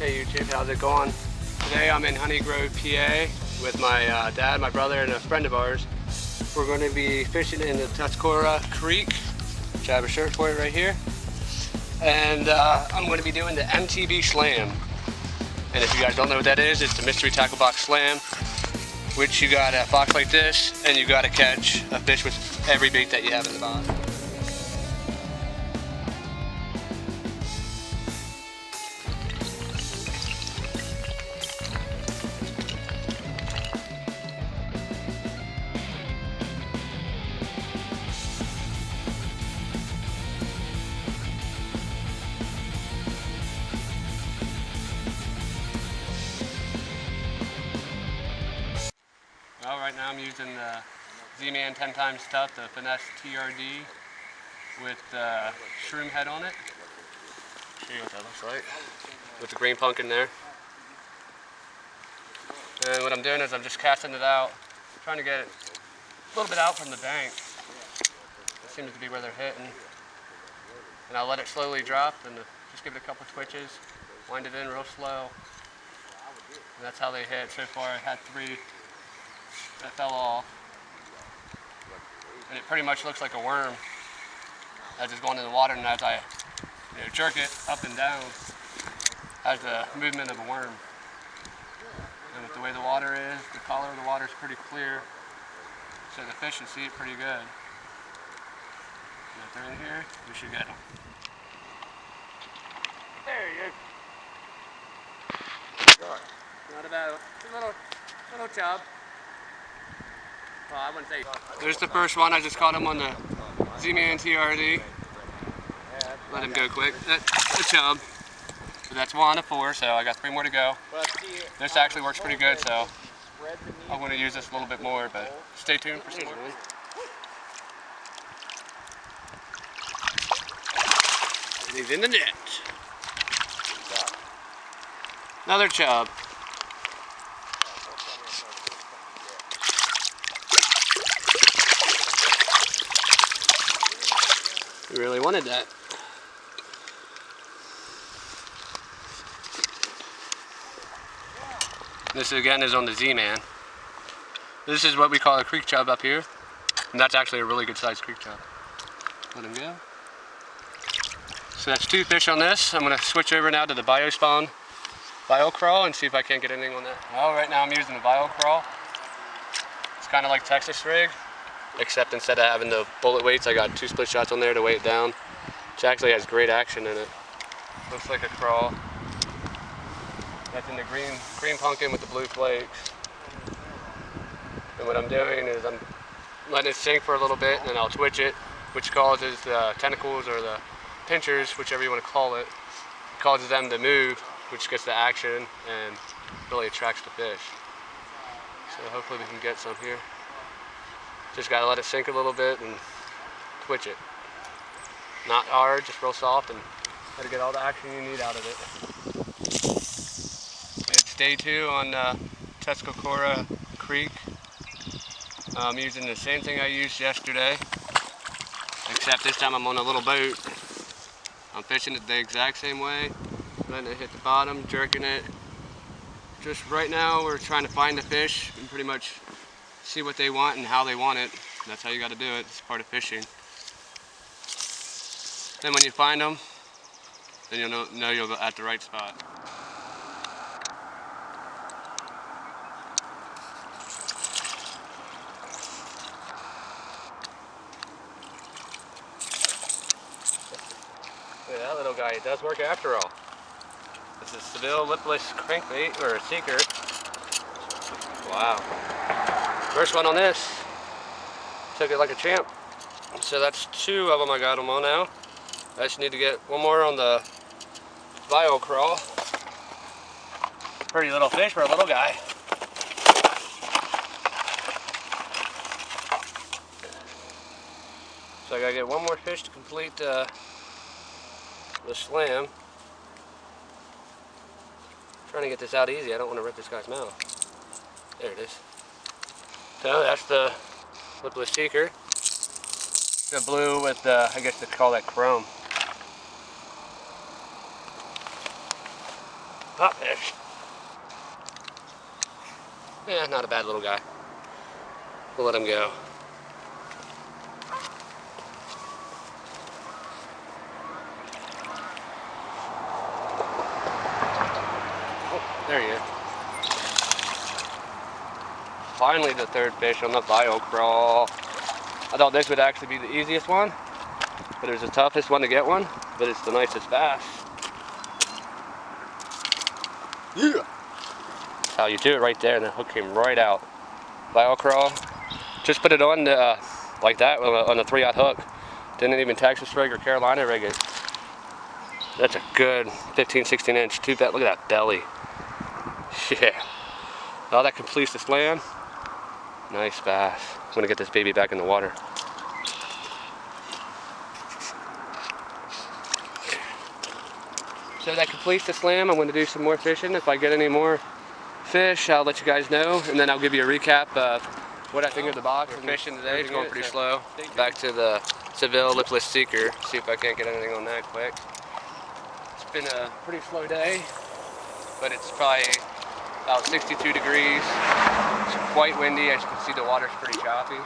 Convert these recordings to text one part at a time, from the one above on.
Hey YouTube, how's it going? Today I'm in Honey Grove, PA with my dad, my brother, and a friend of ours. We're going to be fishing in the Tuscarora Creek, which I have a shirt for it right here. And I'm going to be doing the MTB Slam. And if you guys don't know what that is, it's the Mystery Tackle Box Slam, which you got a box like this, and you got to catch a fish with every bait that you have in the box. Well, right now I'm using the Z-Man 10 times Tough, the Finesse TRD with shroom head on it. Show you what that looks like. With the green pumpkin there. And what I'm doing is I'm just casting it out, trying to get it a little bit out from the bank. That seems to be where they're hitting. And I'll let it slowly drop and just give it a couple twitches, wind it in real slow. And that's how they hit. So far I had 3 that fell off. And it pretty much looks like a worm. I just go into the water, and as I jerk it up and down, has the movement of a worm. And with the way the water is, the color of the water is pretty clear, so the fish should see it pretty good. And if they're in here, we should get them. There you go. Not a bad one. Little chub. Well, I wouldn't say. There's the first one. I just caught him on the Z-Man TRD. Let him go quick. That's a chub. So that's 1 of 4, so I got 3 more to go. This actually works pretty good, so I'm going to use this a little bit more, but stay tuned for season 1. And he's in the net. Another chub. We really wanted that. This again is on the Z-Man. This is what we call a creek chub up here. And that's actually a really good sized creek chub. Let him go. So that's 2 fish on this. I'm going to switch over now to the BioSpawn BioCrawl and see if I can't get anything on that. Well, right now I'm using the BioCrawl. It's kind of like Texas rig, except instead of having the bullet weights, I got 2 split shots on there to weigh it down, which actually has great action in it. Looks like a crawl. That's in the green pumpkin with the blue flakes. And what I'm doing is I'm letting it sink for a little bit, and then I'll twitch it, which causes the tentacles or the pinchers, whichever you want to call it, causes them to move, which gets the action and really attracts the fish. So hopefully we can get some here. Just gotta let it sink a little bit and twitch it. Not hard, just real soft, and try to get all the action you need out of it. It's day 2 on Tuscarora Creek. I'm using the same thing I used yesterday, except this time I'm on a little boat. I'm fishing it the exact same way, letting it hit the bottom, jerking it. Just right now we're trying to find the fish and pretty much see what they want and how they want it. That's how you got to do it. It's part of fishing. Then when you find them, then you'll know you're at the right spot. Look at that little guy. It does work after all. This is Seville lipless crankbait, or a seeker. Wow. First one on this. Took it like a champ. So that's 2 of them I got them on now. I just need to get 1 more on the BioCrawl. Pretty little fish for a little guy. So I gotta get 1 more fish to complete the slam. Trying to get this out easy. I don't want to rip this guy's mouth. There it is. So that's the lipless seeker. The blue with the, I guess they call that chrome. Pop fish. Yeah, not a bad little guy. We'll let him go. Oh, there he is. Finally the third fish on the bio crawl. I thought this would actually be the easiest one, but it was the toughest one to get one, but it's the nicest bass. Yeah! That's how you do it right there, and the hook came right out. Bio crawl. Just put it on the, like that on a 3/0 hook. Didn't even Texas rig or Carolina rig it. That's a good 15-16 inch tube. Look at that belly. Yeah. Well, that completes the slam. Nice bass. I'm gonna get this baby back in the water. So that completes the slam. I'm gonna do some more fishing. If I get any more fish, I'll let you guys know, and then I'll give you a recap of what I think of the box. We're fishing today. It's going pretty slow. Back to the Seville lipless seeker. See if I can't get anything on that quick. It's been a pretty slow day, but it's probably about 62 degrees. It's quite windy. As you can see, the water's pretty choppy.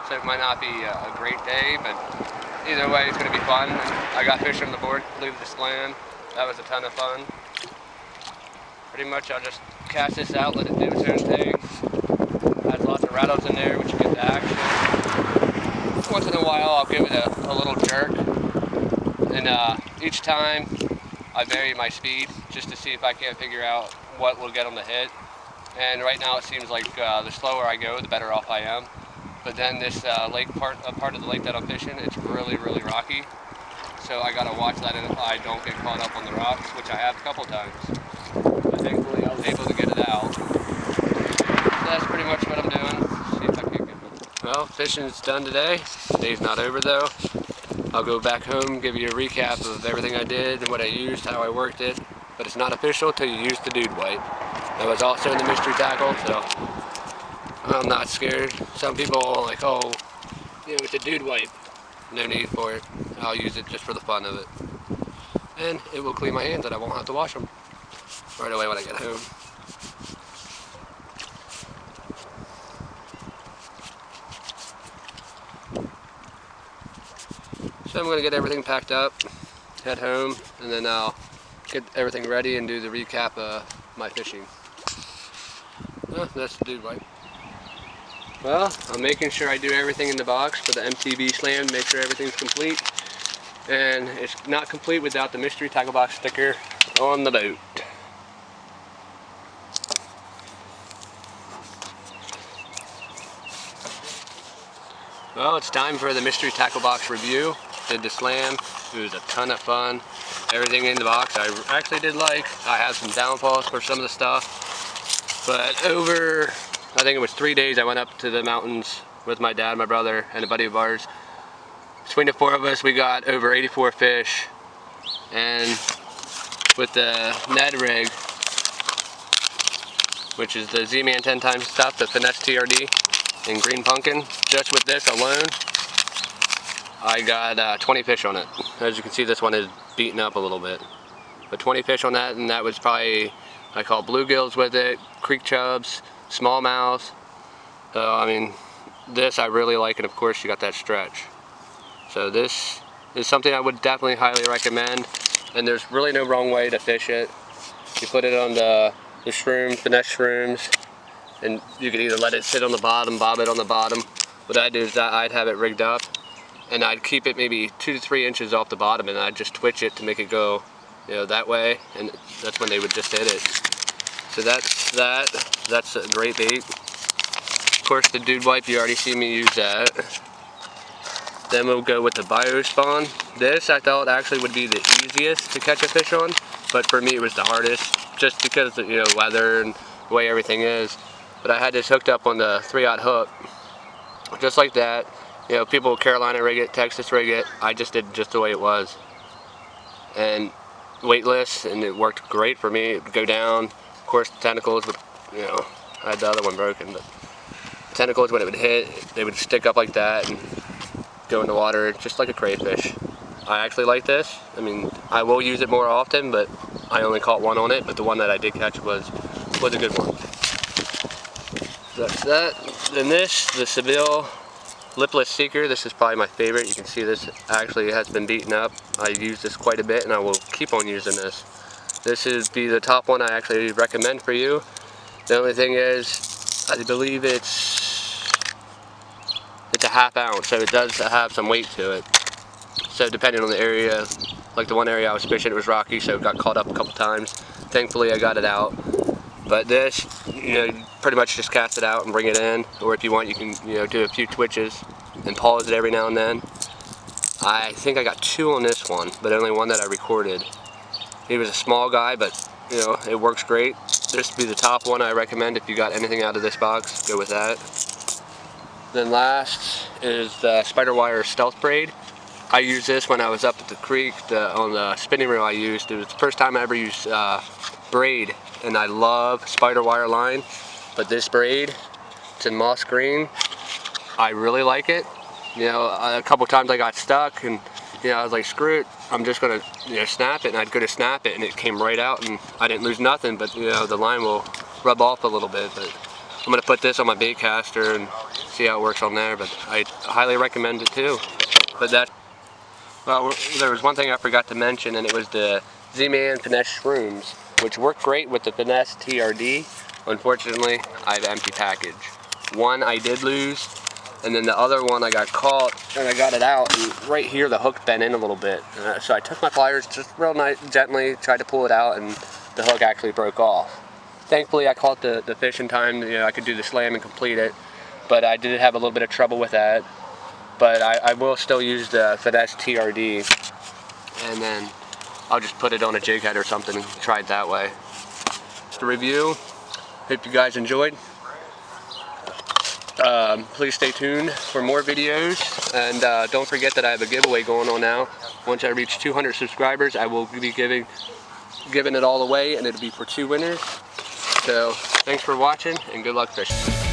So it might not be a great day, but either way, it's going to be fun. I got fish on the board, completed the slam. That was a ton of fun. Pretty much I'll just cast this out, let it do its own thing. Has lots of rattles in there, which you get the action. Once in a while, I'll give it a little jerk. And each time, I vary my speed just to see if I can't figure out what will get them to hit. And right now, it seems like the slower I go, the better off I am. But then this lake part of the lake that I'm fishing, it's really, really rocky. So I gotta watch that if I don't get caught up on the rocks, which I have a couple times. But thankfully I was able to get it out. So that's pretty much what I'm doing. See if I can get it. Well, fishing's done today. Day's not over though. I'll go back home, give you a recap of everything I did and what I used, how I worked it. But it's not official till you use the dude wipe. That was also in the mystery tackle, so I'm not scared. Some people are like, oh, you know, it's a dude wipe. No need for it. I'll use it just for the fun of it. And it will clean my hands and I won't have to wash them right away when I get home. So I'm going to get everything packed up, head home, and then I'll get everything ready and do the recap of my fishing. That's the dude wipe. Well, I'm making sure I do everything in the box for the MTB slam, make sure everything's complete. And it's not complete without the mystery tackle box sticker on the boat. Well, it's time for the mystery tackle box review. Did the slam. It was a ton of fun. Everything in the box I actually did like. I had some downfalls for some of the stuff. But over, I think it was 3 days, I went up to the mountains with my dad, my brother, and a buddy of ours. Between the four of us, we got over 84 fish. And with the Ned rig, which is the Z-Man 10 times stuff, the Finesse TRD in green pumpkin, just with this alone, I got 20 fish on it. As you can see, this one is beaten up a little bit. But 20 fish on that, and that was probably, I caught bluegills with it, creek chubs, smallmouth. So, I mean, this I really like, and of course you got that stretch. So this is something I would definitely highly recommend, and there's really no wrong way to fish it. You put it on the shroom, finesse shrooms, and you can either let it sit on the bottom, bob it on the bottom. What I'd do is that I'd have it rigged up, and I'd keep it maybe 2 to 3 inches off the bottom, and I'd just twitch it to make it go, you know, that way, and that's when they would just hit it. So that's that. That's a great bait. Of course, the dude wipe, you already see me use that. Then we'll go with the BioSpawn. This I thought actually would be the easiest to catch a fish on, but for me it was the hardest, just because of, you know, weather and the way everything is. But I had this hooked up on the 3/0 hook, just like that. You know, people Carolina rig it, Texas rig it. I just did just the way it was, and weightless, and it worked great for me. It would go down. Of course, the tentacles would, you know, I had the other one broken, but tentacles, when it would hit, they would stick up like that and go in the water just like a crayfish. I actually like this. I mean, I will use it more often, but I only caught one on it, but the one that I did catch was a good one. So that's that. Then this, the Seville Lipless Seeker. This is probably my favorite. You can see this actually has been beaten up. I use this quite a bit, and I will keep on using this. This is the top one I actually recommend for you. The only thing is, I believe it's a ½ ounce, so it does have some weight to it. So depending on the area, like the one area I was fishing, it was rocky, so it got caught up a couple times. Thankfully I got it out. But this, you know, you pretty much just cast it out and bring it in, or if you want you can, you know, do a few twitches and pause it every now and then. I think I got 2 on this one, but only one that I recorded. He was a small guy, but you know, it works great. This would be the top one I recommend. If you got anything out of this box, go with that. Then last is the Spiderwire Stealth Braid. I used this when I was up at the creek on the spinning reel I used. It was the first time I ever used braid, and I love Spiderwire line, but this braid, it's in moss green. I really like it. You know, a couple times I got stuck, and you know, I was like, screw it, I'm just gonna, you know, snap it, and I'd go to snap it, and it came right out, and I didn't lose nothing, but you know, the line will rub off a little bit. But I'm gonna put this on my bait caster and see how it works on there. But I highly recommend it too. But that, well, there was one thing I forgot to mention, and it was the Z-Man Finesse Shrooms, which work great with the Finesse TRD. Unfortunately, I have an empty package. One I did lose, and then the other one I got caught, and I got it out, and right here the hook bent in a little bit. So I took my pliers just real nice, gently, tried to pull it out, and the hook actually broke off. Thankfully I caught the fish in time, you know, I could do the slam and complete it, but I did have a little bit of trouble with that. But I will still use the Finesse TRD, and then I'll just put it on a jig head or something and try it that way. Just a review. Hope you guys enjoyed. Please stay tuned for more videos, and don't forget that I have a giveaway going on now. Once I reach 200 subscribers, I will be giving it all away, and it'll be for 2 winners. So thanks for watching, and good luck fishing.